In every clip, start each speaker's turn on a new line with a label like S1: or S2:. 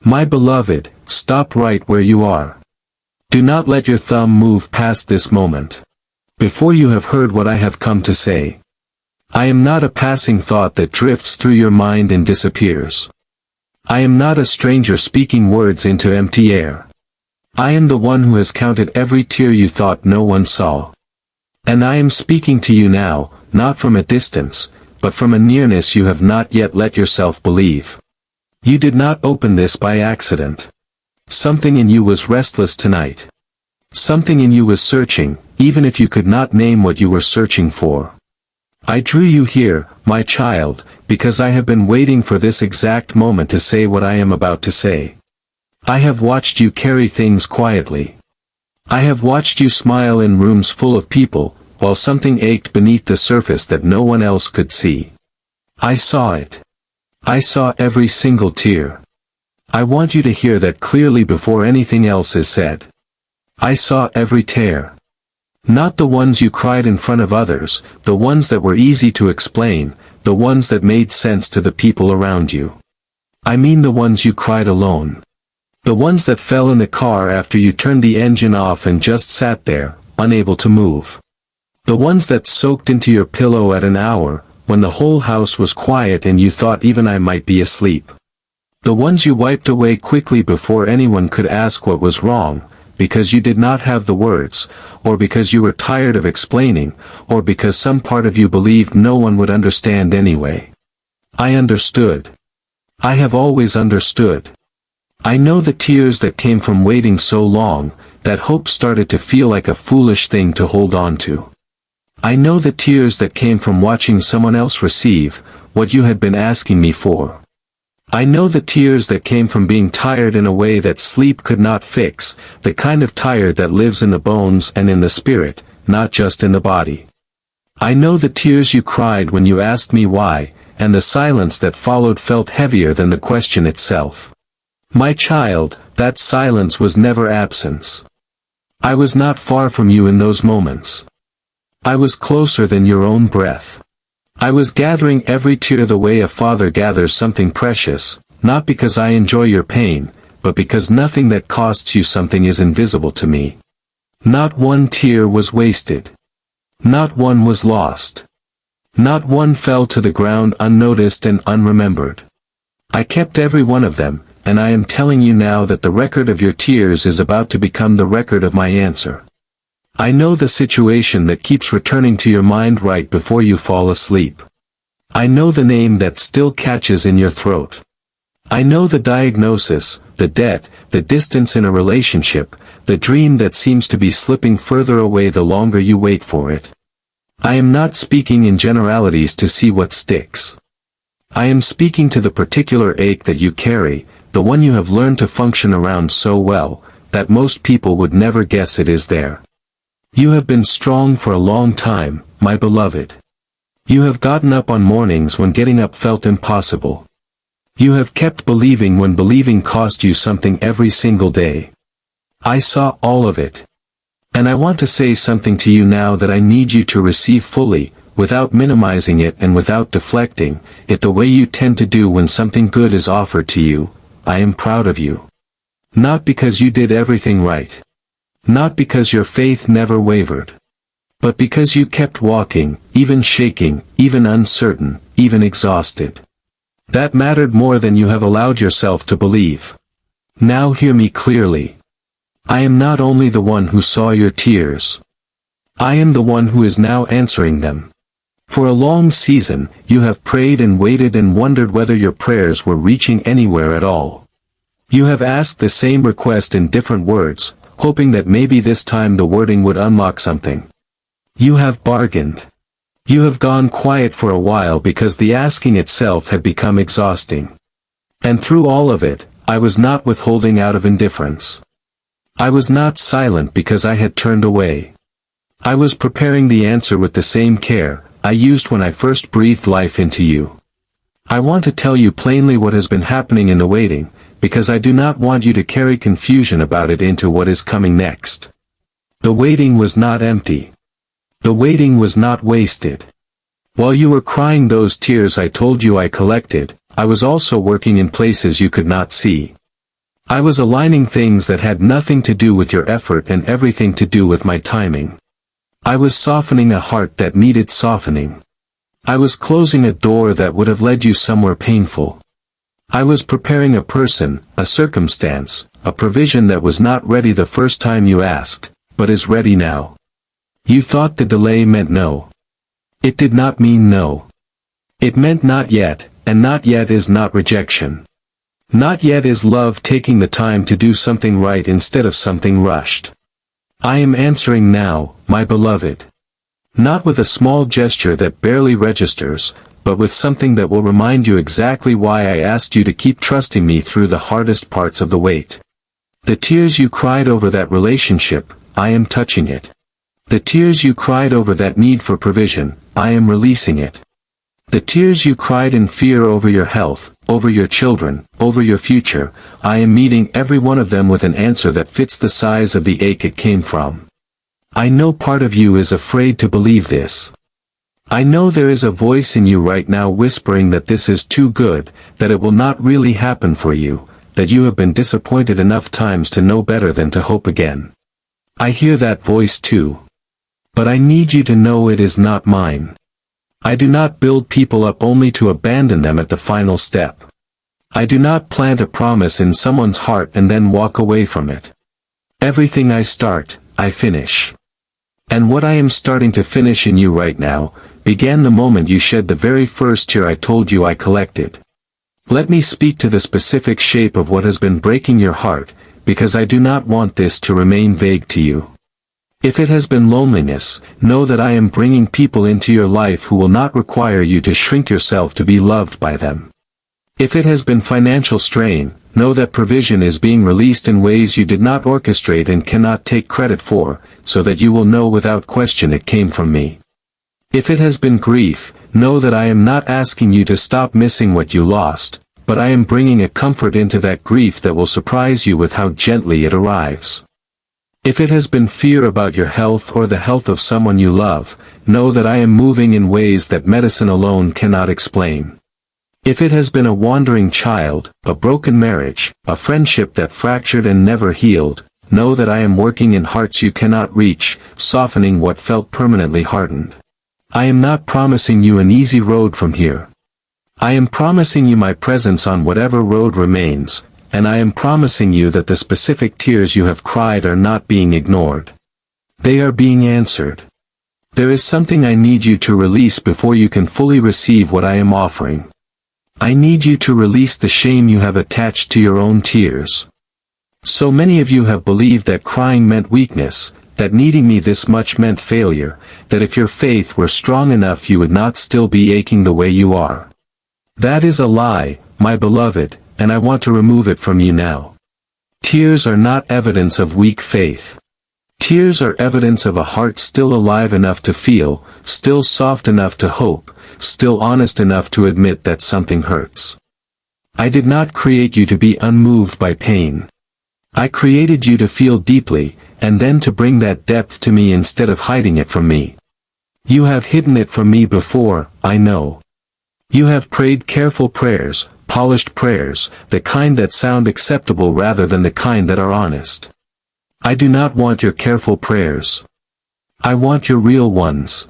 S1: My beloved, stop right where you are. Do not let your thumb move past this moment. Before you have heard what I have come to say. I am not a passing thought that drifts through your mind and disappears. I am not a stranger speaking words into empty air. I am the one who has counted every tear you thought no one saw. And I am speaking to you now, not from a distance, but from a nearness you have not yet let yourself believe. You did not open this by accident. Something in you was restless tonight. Something in you was searching, even if you could not name what you were searching for. I drew you here, my child, because I have been waiting for this exact moment to say what I am about to say. I have watched you carry things quietly. I have watched you smile in rooms full of people, while something ached beneath the surface that no one else could see. I saw it. I saw every single tear. I want you to hear that clearly before anything else is said. I saw every tear. Not the ones you cried in front of others, the ones that were easy to explain, the ones that made sense to the people around you. I mean the ones you cried alone. The ones that fell in the car after you turned the engine off and just sat there, unable to move. The ones that soaked into your pillow at an hour, when the whole house was quiet and you thought even I might be asleep. The ones you wiped away quickly before anyone could ask what was wrong, because you did not have the words, or because you were tired of explaining, or because some part of you believed no one would understand anyway. I understood. I have always understood. I know the tears that came from waiting so long, that hope started to feel like a foolish thing to hold on to. I know the tears that came from watching someone else receive what you had been asking me for. I know the tears that came from being tired in a way that sleep could not fix, the kind of tired that lives in the bones and in the spirit, not just in the body. I know the tears you cried when you asked me why, and the silence that followed felt heavier than the question itself. My child, that silence was never absence. I was not far from you in those moments. I was closer than your own breath. I was gathering every tear the way a father gathers something precious, not because I enjoy your pain, but because nothing that costs you something is invisible to me. Not one tear was wasted. Not one was lost. Not one fell to the ground unnoticed and unremembered. I kept every one of them, and I am telling you now that the record of your tears is about to become the record of my answer. I know the situation that keeps returning to your mind right before you fall asleep. I know the name that still catches in your throat. I know the diagnosis, the debt, the distance in a relationship, the dream that seems to be slipping further away the longer you wait for it. I am not speaking in generalities to see what sticks. I am speaking to the particular ache that you carry, the one you have learned to function around so well, that most people would never guess it is there. You have been strong for a long time, my beloved. You have gotten up on mornings when getting up felt impossible. You have kept believing when believing cost you something every single day. I saw all of it. And I want to say something to you now that I need you to receive fully, without minimizing it and without deflecting it the way you tend to do when something good is offered to you. I am proud of you. Not because you did everything right. Not because your faith never wavered. But because you kept walking, even shaking, even uncertain, even exhausted. That mattered more than you have allowed yourself to believe. Now hear me clearly. I am not only the one who saw your tears. I am the one who is now answering them. For a long season, you have prayed and waited and wondered whether your prayers were reaching anywhere at all. You have asked the same request in different words, hoping that maybe this time the wording would unlock something. You have bargained. You have gone quiet for a while because the asking itself had become exhausting. And through all of it, I was not withholding out of indifference. I was not silent because I had turned away. I was preparing the answer with the same care I used when I first breathed life into you. I want to tell you plainly what has been happening in the waiting, because I do not want you to carry confusion about it into what is coming next. The waiting was not empty. The waiting was not wasted. While you were crying those tears I told you I collected, I was also working in places you could not see. I was aligning things that had nothing to do with your effort and everything to do with my timing. I was softening a heart that needed softening. I was closing a door that would have led you somewhere painful. I was preparing a person, a circumstance, a provision that was not ready the first time you asked, but is ready now. You thought the delay meant no. It did not mean no. It meant not yet, and not yet is not rejection. Not yet is love taking the time to do something right instead of something rushed. I am answering now, my beloved. Not with a small gesture that barely registers, but with something that will remind you exactly why I asked you to keep trusting me through the hardest parts of the wait. The tears you cried over that relationship, I am touching it. The tears you cried over that need for provision, I am releasing it. The tears you cried in fear over your health, over your children, over your future, I am meeting every one of them with an answer that fits the size of the ache it came from. I know part of you is afraid to believe this. I know there is a voice in you right now whispering that this is too good, that it will not really happen for you, that you have been disappointed enough times to know better than to hope again. I hear that voice too. But I need you to know it is not mine. I do not build people up only to abandon them at the final step. I do not plant a promise in someone's heart and then walk away from it. Everything I start, I finish. And what I am starting to finish in you right now, began the moment you shed the very first tear I told you I collected. Let me speak to the specific shape of what has been breaking your heart, because I do not want this to remain vague to you. If it has been loneliness, know that I am bringing people into your life who will not require you to shrink yourself to be loved by them. If it has been financial strain, know that provision is being released in ways you did not orchestrate and cannot take credit for, so that you will know without question it came from me. If it has been grief, know that I am not asking you to stop missing what you lost, but I am bringing a comfort into that grief that will surprise you with how gently it arrives. If it has been fear about your health or the health of someone you love, know that I am moving in ways that medicine alone cannot explain. If it has been a wandering child, a broken marriage, a friendship that fractured and never healed, know that I am working in hearts you cannot reach, softening what felt permanently hardened. I am not promising you an easy road from here. I am promising you my presence on whatever road remains, and I am promising you that the specific tears you have cried are not being ignored. They are being answered. There is something I need you to release before you can fully receive what I am offering. I need you to release the shame you have attached to your own tears. So many of you have believed that crying meant weakness, that needing me this much meant failure, that if your faith were strong enough you would not still be aching the way you are. That is a lie, my beloved, and I want to remove it from you now. Tears are not evidence of weak faith. Tears are evidence of a heart still alive enough to feel, still soft enough to hope, still honest enough to admit that something hurts. I did not create you to be unmoved by pain. I created you to feel deeply, and then to bring that depth to me instead of hiding it from me. You have hidden it from me before, I know. You have prayed careful prayers, polished prayers, the kind that sound acceptable rather than the kind that are honest. I do not want your careful prayers. I want your real ones.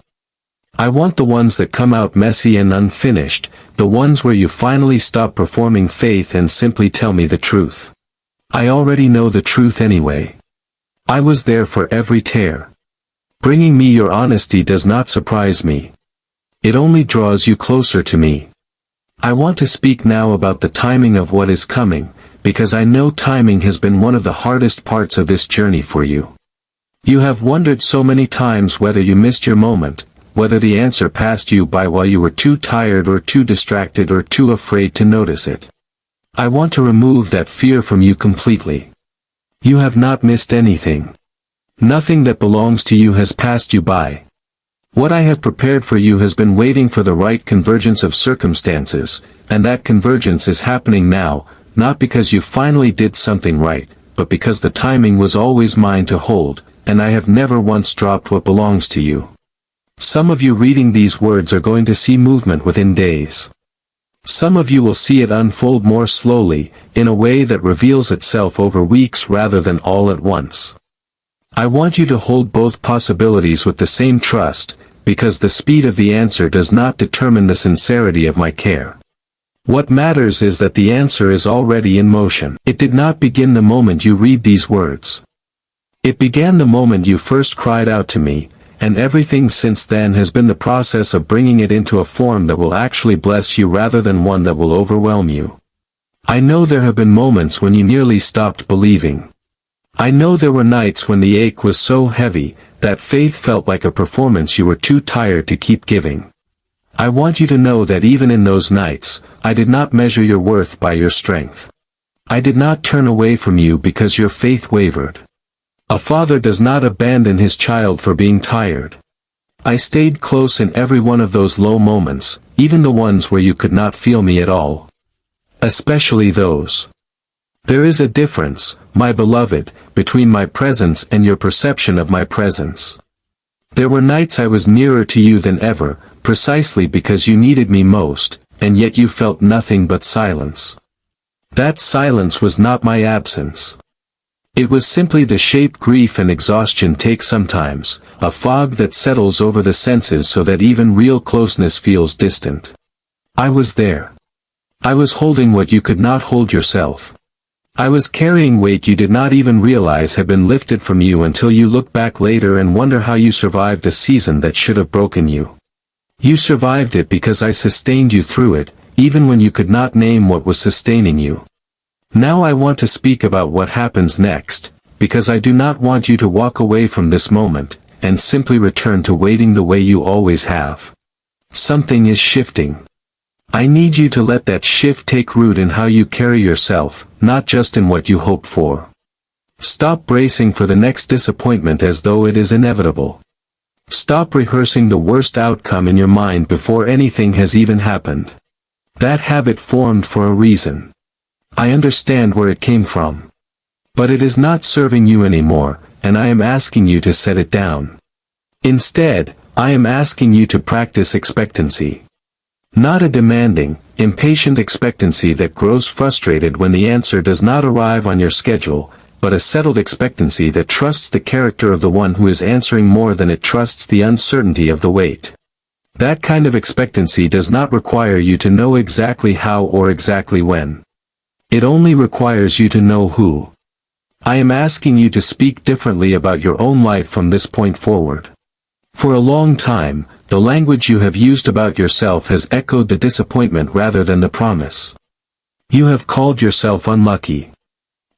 S1: I want the ones that come out messy and unfinished, the ones where you finally stop performing faith and simply tell me the truth. I already know the truth anyway. I was there for every tear. Bringing me your honesty does not surprise me. It only draws you closer to me. I want to speak now about the timing of what is coming, because I know timing has been one of the hardest parts of this journey for you. You have wondered so many times whether you missed your moment, whether the answer passed you by while you were too tired or too distracted or too afraid to notice it. I want to remove that fear from you completely. You have not missed anything. Nothing that belongs to you has passed you by. What I have prepared for you has been waiting for the right convergence of circumstances, and that convergence is happening now, not because you finally did something right, but because the timing was always mine to hold, and I have never once dropped what belongs to you. Some of you reading these words are going to see movement within days. Some of you will see it unfold more slowly, in a way that reveals itself over weeks rather than all at once. I want you to hold both possibilities with the same trust, because the speed of the answer does not determine the sincerity of my care. What matters is that the answer is already in motion. It did not begin the moment you read these words. It began the moment you first cried out to me, and everything since then has been the process of bringing it into a form that will actually bless you rather than one that will overwhelm you. I know there have been moments when you nearly stopped believing. I know there were nights when the ache was so heavy, that faith felt like a performance you were too tired to keep giving. I want you to know that even in those nights, I did not measure your worth by your strength. I did not turn away from you because your faith wavered. A father does not abandon his child for being tired. I stayed close in every one of those low moments, even the ones where you could not feel me at all. Especially those. There is a difference, my beloved, between my presence and your perception of my presence. There were nights I was nearer to you than ever, precisely because you needed me most, and yet you felt nothing but silence. That silence was not my absence. It was simply the shape grief and exhaustion take sometimes, a fog that settles over the senses so that even real closeness feels distant. I was there. I was holding what you could not hold yourself. I was carrying weight you did not even realize had been lifted from you until you look back later and wonder how you survived a season that should have broken you. You survived it because I sustained you through it, even when you could not name what was sustaining you. Now I want to speak about what happens next, because I do not want you to walk away from this moment, and simply return to waiting the way you always have. Something is shifting. I need you to let that shift take root in how you carry yourself, not just in what you hope for. Stop bracing for the next disappointment as though it is inevitable. Stop rehearsing the worst outcome in your mind before anything has even happened. That habit formed for a reason. I understand where it came from. But it is not serving you anymore, and I am asking you to set it down. Instead, I am asking you to practice expectancy. Not a demanding, impatient expectancy that grows frustrated when the answer does not arrive on your schedule, but a settled expectancy that trusts the character of the one who is answering more than it trusts the uncertainty of the wait. That kind of expectancy does not require you to know exactly how or exactly when. It only requires you to know who. I am asking you to speak differently about your own life from this point forward. For a long time, the language you have used about yourself has echoed the disappointment rather than the promise. You have called yourself unlucky.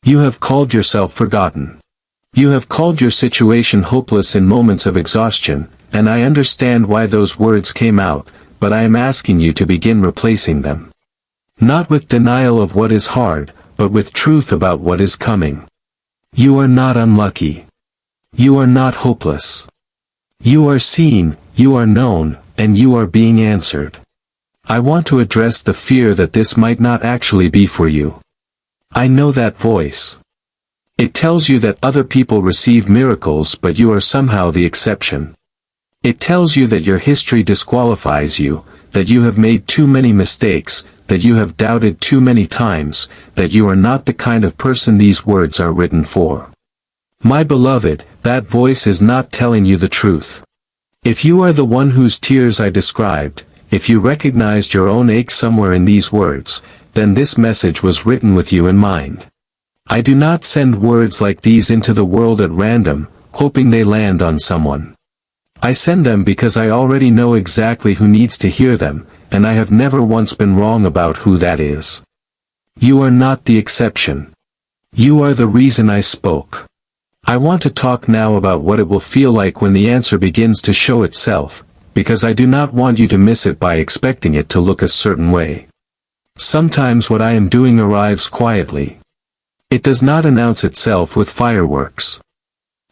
S1: You have called yourself forgotten. You have called your situation hopeless in moments of exhaustion, and I understand why those words came out, but I am asking you to begin replacing them. Not with denial of what is hard, but with truth about what is coming. You are not unlucky. You are not hopeless. You are seen, you are known, and you are being answered. I want to address the fear that this might not actually be for you. I know that voice. It tells you that other people receive miracles but you are somehow the exception. It tells you that your history disqualifies you, that you have made too many mistakes, that you have doubted too many times, that you are not the kind of person these words are written for. My beloved, that voice is not telling you the truth. If you are the one whose tears I described, if you recognized your own ache somewhere in these words, then this message was written with you in mind. I do not send words like these into the world at random, hoping they land on someone. I send them because I already know exactly who needs to hear them, and I have never once been wrong about who that is. You are not the exception. You are the reason I spoke. I want to talk now about what it will feel like when the answer begins to show itself, because I do not want you to miss it by expecting it to look a certain way. Sometimes what I am doing arrives quietly. It does not announce itself with fireworks.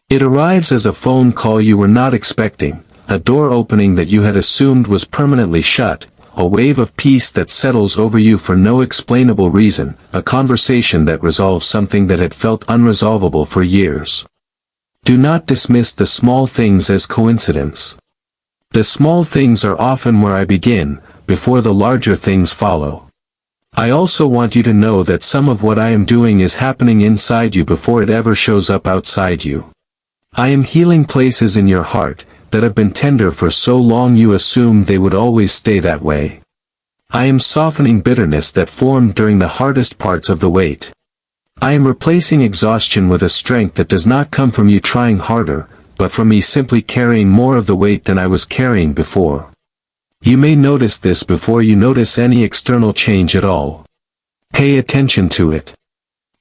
S1: It arrives as a phone call you were not expecting, a door opening that you had assumed was permanently shut, a wave of peace that settles over you for no explainable reason, a conversation that resolves something that had felt unresolvable for years. Do not dismiss the small things as coincidence. The small things are often where I begin, before the larger things follow. I also want you to know that some of what I am doing is happening inside you before it ever shows up outside you. I am healing places in your heart that have been tender for so long you assumed they would always stay that way. I am softening bitterness that formed during the hardest parts of the wait. I am replacing exhaustion with a strength that does not come from you trying harder, but from me simply carrying more of the weight than I was carrying before. You may notice this before you notice any external change at all. Pay attention to it.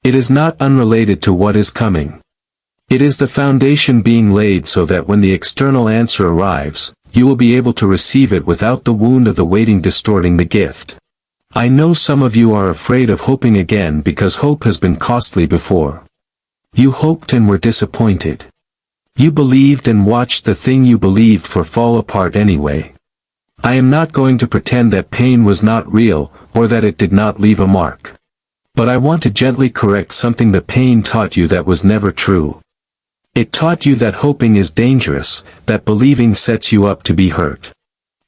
S1: It is not unrelated to what is coming. It is the foundation being laid so that when the external answer arrives, you will be able to receive it without the wound of the waiting distorting the gift. I know some of you are afraid of hoping again because hope has been costly before. You hoped and were disappointed. You believed and watched the thing you believed for fall apart anyway. I am not going to pretend that pain was not real, or that it did not leave a mark. But I want to gently correct something the pain taught you that was never true. It taught you that hoping is dangerous, that believing sets you up to be hurt.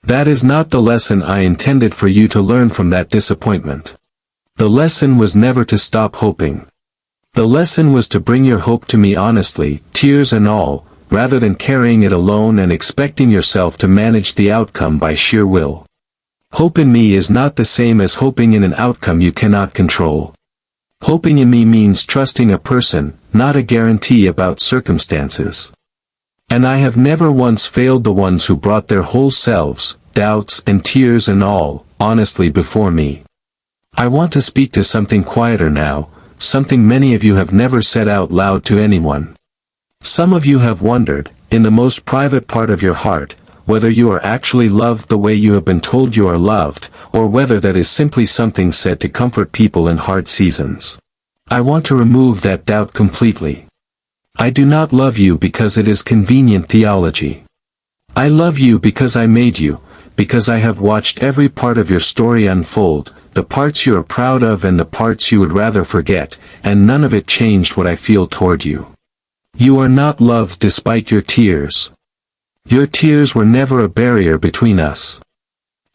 S1: That is not the lesson I intended for you to learn from that disappointment. The lesson was never to stop hoping. The lesson was to bring your hope to me honestly, tears and all, rather than carrying it alone and expecting yourself to manage the outcome by sheer will. Hope in me is not the same as hoping in an outcome you cannot control. Hoping in me means trusting a person, not a guarantee about circumstances. And I have never once failed the ones who brought their whole selves, doubts and tears and all, honestly before me. I want to speak to something quieter now, something many of you have never said out loud to anyone. Some of you have wondered, in the most private part of your heart, whether you are actually loved the way you have been told you are loved, or whether that is simply something said to comfort people in hard seasons. I want to remove that doubt completely. I do not love you because it is convenient theology. I love you because I made you, because I have watched every part of your story unfold, the parts you are proud of and the parts you would rather forget, and none of it changed what I feel toward you. You are not loved despite your tears. Your tears were never a barrier between us.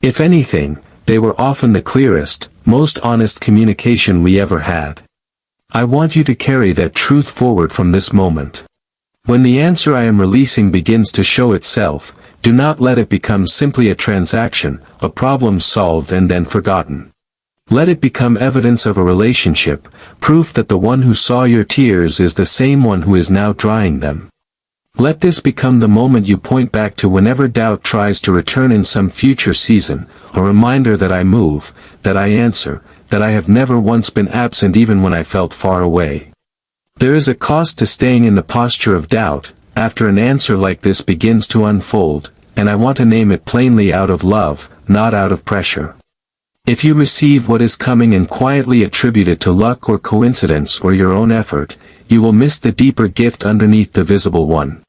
S1: If anything, they were often the clearest, most honest communication we ever had. I want you to carry that truth forward from this moment. When the answer I am releasing begins to show itself, do not let it become simply a transaction, a problem solved and then forgotten. Let it become evidence of a relationship, proof that the one who saw your tears is the same one who is now drying them. Let this become the moment you point back to whenever doubt tries to return in some future season, a reminder that I move, that I answer, that I have never once been absent even when I felt far away. There is a cost to staying in the posture of doubt, after an answer like this begins to unfold, and I want to name it plainly out of love, not out of pressure. If you receive what is coming and quietly attribute it to luck or coincidence or your own effort, you will miss the deeper gift underneath the visible one.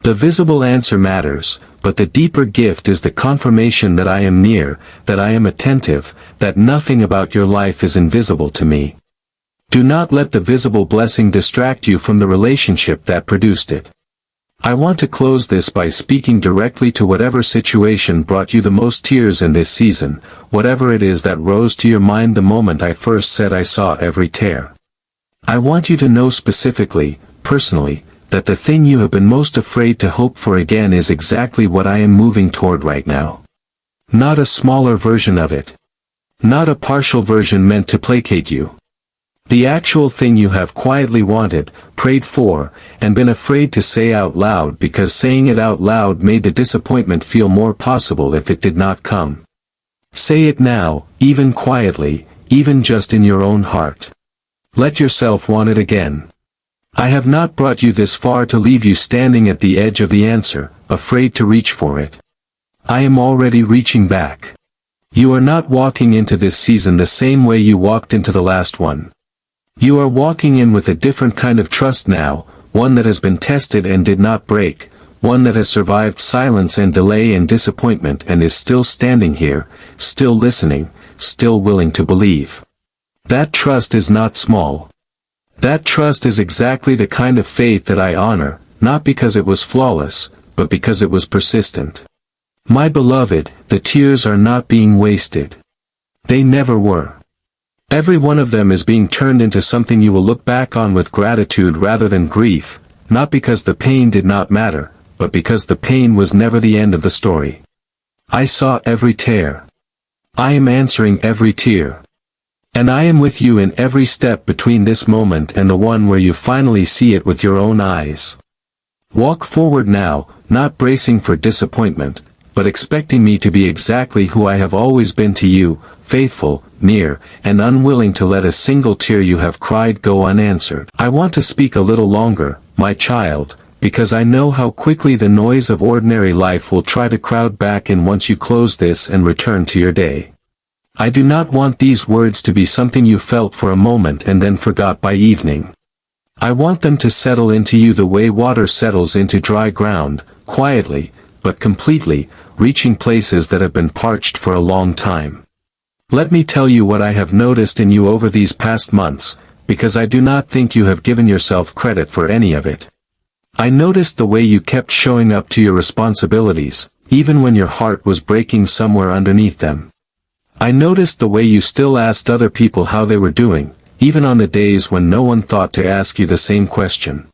S1: The visible answer matters, but the deeper gift is the confirmation that I am near, that I am attentive, that nothing about your life is invisible to me. Do not let the visible blessing distract you from the relationship that produced it. I want to close this by speaking directly to whatever situation brought you the most tears in this season, whatever it is that rose to your mind the moment I first said I saw every tear. I want you to know specifically, personally, that the thing you have been most afraid to hope for again is exactly what I am moving toward right now. Not a smaller version of it. Not a partial version meant to placate you. The actual thing you have quietly wanted, prayed for, and been afraid to say out loud because saying it out loud made the disappointment feel more possible if it did not come. Say it now, even quietly, even just in your own heart. Let yourself want it again. I have not brought you this far to leave you standing at the edge of the answer, afraid to reach for it. I am already reaching back. You are not walking into this season the same way you walked into the last one. You are walking in with a different kind of trust now, one that has been tested and did not break, one that has survived silence and delay and disappointment and is still standing here, still listening, still willing to believe. That trust is not small. That trust is exactly the kind of faith that I honor, not because it was flawless, but because it was persistent. My beloved, the tears are not being wasted. They never were. Every one of them is being turned into something you will look back on with gratitude rather than grief, not because the pain did not matter, but because the pain was never the end of the story. I saw every tear. I am answering every tear. And I am with you in every step between this moment and the one where you finally see it with your own eyes. Walk forward now, not bracing for disappointment, but expecting me to be exactly who I have always been to you, faithful, near, and unwilling to let a single tear you have cried go unanswered. I want to speak a little longer, my child, because I know how quickly the noise of ordinary life will try to crowd back in once you close this and return to your day. I do not want these words to be something you felt for a moment and then forgot by evening. I want them to settle into you the way water settles into dry ground, quietly, but completely, reaching places that have been parched for a long time. Let me tell you what I have noticed in you over these past months, because I do not think you have given yourself credit for any of it. I noticed the way you kept showing up to your responsibilities, even when your heart was breaking somewhere underneath them. I noticed the way you still asked other people how they were doing, even on the days when no one thought to ask you the same question.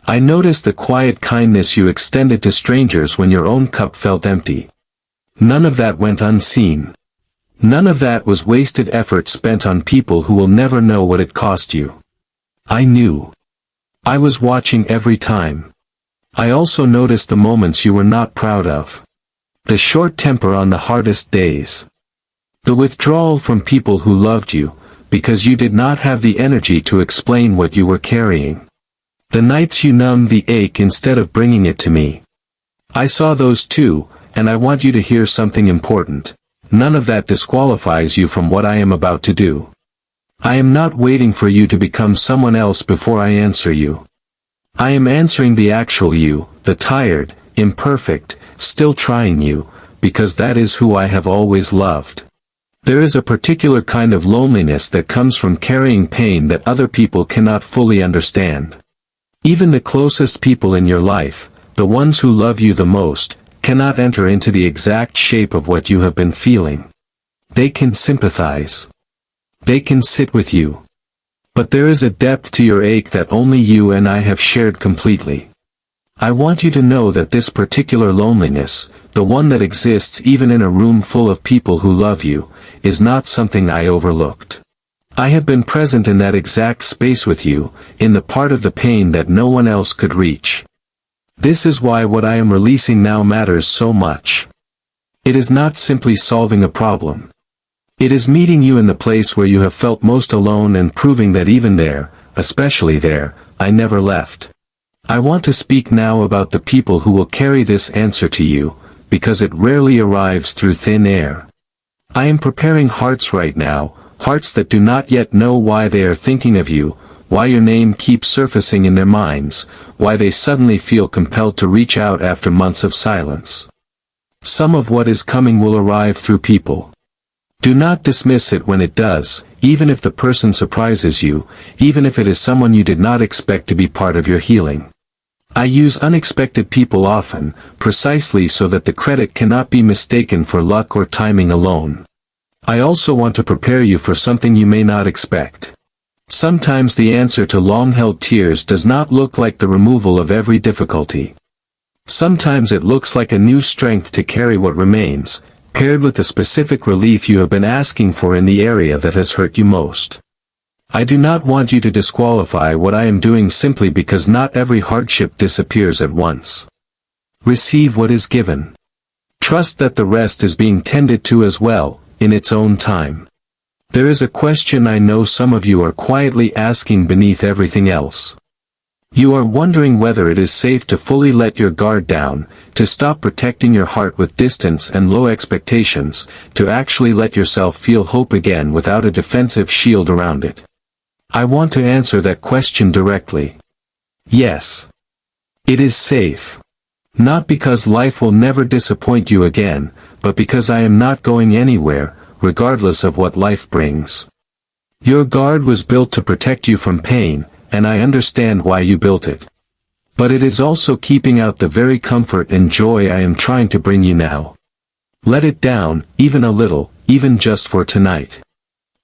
S1: I noticed the quiet kindness you extended to strangers when your own cup felt empty. None of that went unseen. None of that was wasted effort spent on people who will never know what it cost you. I knew. I was watching every time. I also noticed the moments you were not proud of. The short temper on the hardest days. The withdrawal from people who loved you, because you did not have the energy to explain what you were carrying. The nights you numbed the ache instead of bringing it to me. I saw those too, and I want you to hear something important. None of that disqualifies you from what I am about to do. I am not waiting for you to become someone else before I answer you. I am answering the actual you, the tired, imperfect, still trying you, because that is who I have always loved. There is a particular kind of loneliness that comes from carrying pain that other people cannot fully understand. Even the closest people in your life, the ones who love you the most, cannot enter into the exact shape of what you have been feeling. They can sympathize. They can sit with you. But there is a depth to your ache that only you and I have shared completely. I want you to know that this particular loneliness, the one that exists even in a room full of people who love you, is not something I overlooked. I have been present in that exact space with you, in the part of the pain that no one else could reach. This is why what I am releasing now matters so much. It is not simply solving a problem. It is meeting you in the place where you have felt most alone and proving that even there, especially there, I never left. I want to speak now about the people who will carry this answer to you, because it rarely arrives through thin air. I am preparing hearts right now, hearts that do not yet know why they are thinking of you, why your name keeps surfacing in their minds, why they suddenly feel compelled to reach out after months of silence. Some of what is coming will arrive through people. Do not dismiss it when it does, even if the person surprises you, even if it is someone you did not expect to be part of your healing. I use unexpected people often, precisely so that the credit cannot be mistaken for luck or timing alone. I also want to prepare you for something you may not expect. Sometimes the answer to long-held tears does not look like the removal of every difficulty. Sometimes it looks like a new strength to carry what remains, paired with the specific relief you have been asking for in the area that has hurt you most. I do not want you to disqualify what I am doing simply because not every hardship disappears at once. Receive what is given. Trust that the rest is being tended to as well, in its own time. There is a question I know some of you are quietly asking beneath everything else. You are wondering whether it is safe to fully let your guard down, to stop protecting your heart with distance and low expectations, to actually let yourself feel hope again without a defensive shield around it. I want to answer that question directly. Yes. It is safe. Not because life will never disappoint you again, but because I am not going anywhere, regardless of what life brings. Your guard was built to protect you from pain, and I understand why you built it. But it is also keeping out the very comfort and joy I am trying to bring you now. Let it down, even a little, even just for tonight.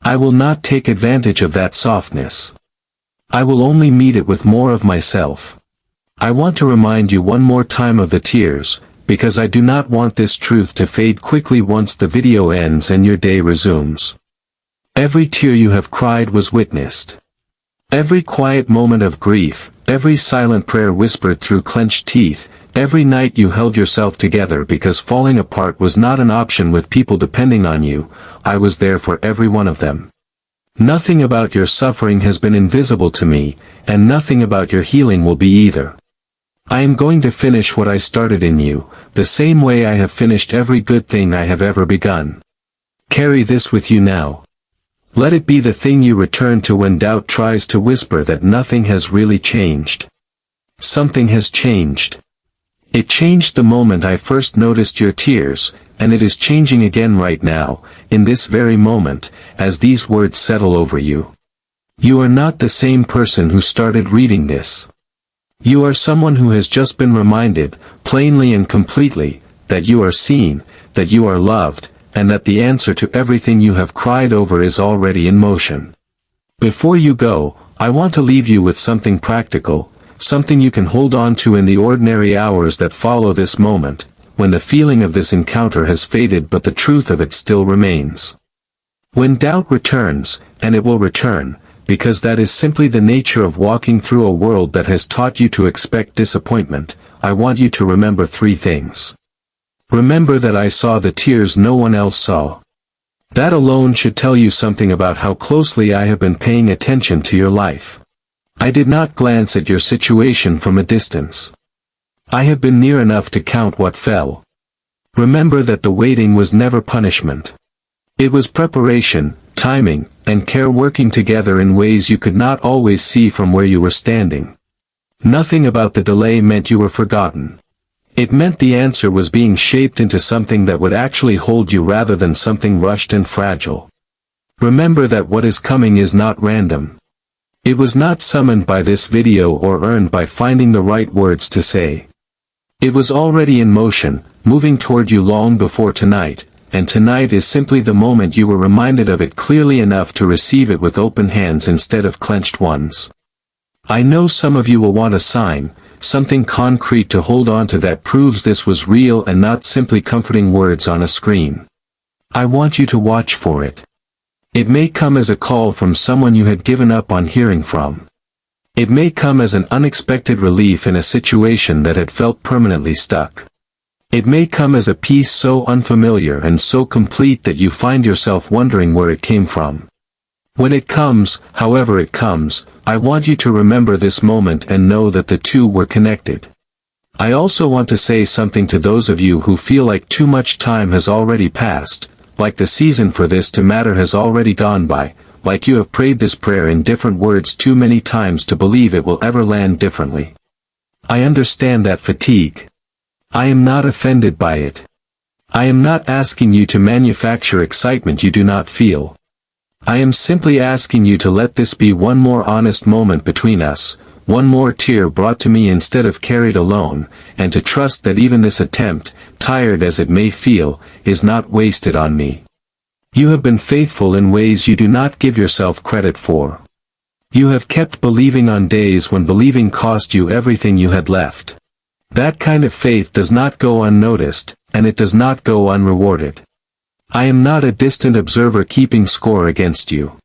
S1: I will not take advantage of that softness. I will only meet it with more of myself. I want to remind you one more time of the tears, because I do not want this truth to fade quickly once the video ends and your day resumes. Every tear you have cried was witnessed. Every quiet moment of grief, every silent prayer whispered through clenched teeth, every night you held yourself together because falling apart was not an option with people depending on you, I was there for every one of them. Nothing about your suffering has been invisible to me, and nothing about your healing will be either. I am going to finish what I started in you, the same way I have finished every good thing I have ever begun. Carry this with you now. Let it be the thing you return to when doubt tries to whisper that nothing has really changed. Something has changed. It changed the moment I first noticed your tears, and it is changing again right now, in this very moment, as these words settle over you. You are not the same person who started reading this. You are someone who has just been reminded, plainly and completely, that you are seen, that you are loved, and that the answer to everything you have cried over is already in motion. Before you go, I want to leave you with something practical, something you can hold on to in the ordinary hours that follow this moment, when the feeling of this encounter has faded but the truth of it still remains. When doubt returns, and it will return, because that is simply the nature of walking through a world that has taught you to expect disappointment, I want you to remember 3 things. Remember that I saw the tears no one else saw. That alone should tell you something about how closely I have been paying attention to your life. I did not glance at your situation from a distance. I have been near enough to count what fell. Remember that the waiting was never punishment. It was preparation, timing, and care working together in ways you could not always see from where you were standing. Nothing about the delay meant you were forgotten. It meant the answer was being shaped into something that would actually hold you rather than something rushed and fragile. Remember that what is coming is not random. It was not summoned by this video or earned by finding the right words to say. It was already in motion, moving toward you long before tonight, and tonight is simply the moment you were reminded of it clearly enough to receive it with open hands instead of clenched ones. I know some of you will want a sign, something concrete to hold on to that proves this was real and not simply comforting words on a screen. I want you to watch for it. It may come as a call from someone you had given up on hearing from. It may come as an unexpected relief in a situation that had felt permanently stuck. It may come as a peace so unfamiliar and so complete that you find yourself wondering where it came from. When it comes, however it comes, I want you to remember this moment and know that the two were connected. I also want to say something to those of you who feel like too much time has already passed, like the season for this to matter has already gone by, like you have prayed this prayer in different words too many times to believe it will ever land differently. I understand that fatigue. I am not offended by it. I am not asking you to manufacture excitement you do not feel. I am simply asking you to let this be one more honest moment between us, one more tear brought to me instead of carried alone, and to trust that even this attempt, tired as it may feel, is not wasted on me. You have been faithful in ways you do not give yourself credit for. You have kept believing on days when believing cost you everything you had left. That kind of faith does not go unnoticed, and it does not go unrewarded. I am not a distant observer keeping score against you.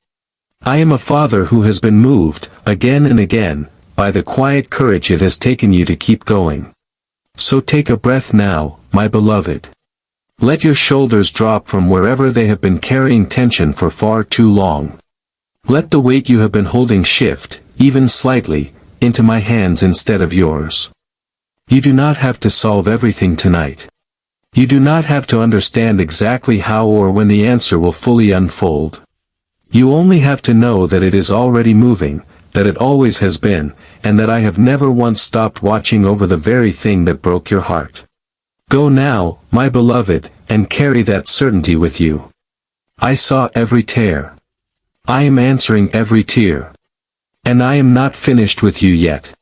S1: I am a father who has been moved, again and again, by the quiet courage it has taken you to keep going. So take a breath now, my beloved. Let your shoulders drop from wherever they have been carrying tension for far too long. Let the weight you have been holding shift, even slightly, into my hands instead of yours. You do not have to solve everything tonight. You do not have to understand exactly how or when the answer will fully unfold. You only have to know that it is already moving, that it always has been, and that I have never once stopped watching over the very thing that broke your heart. Go now, my beloved, and carry that certainty with you. I saw every tear. I am answering every tear. And I am not finished with you yet.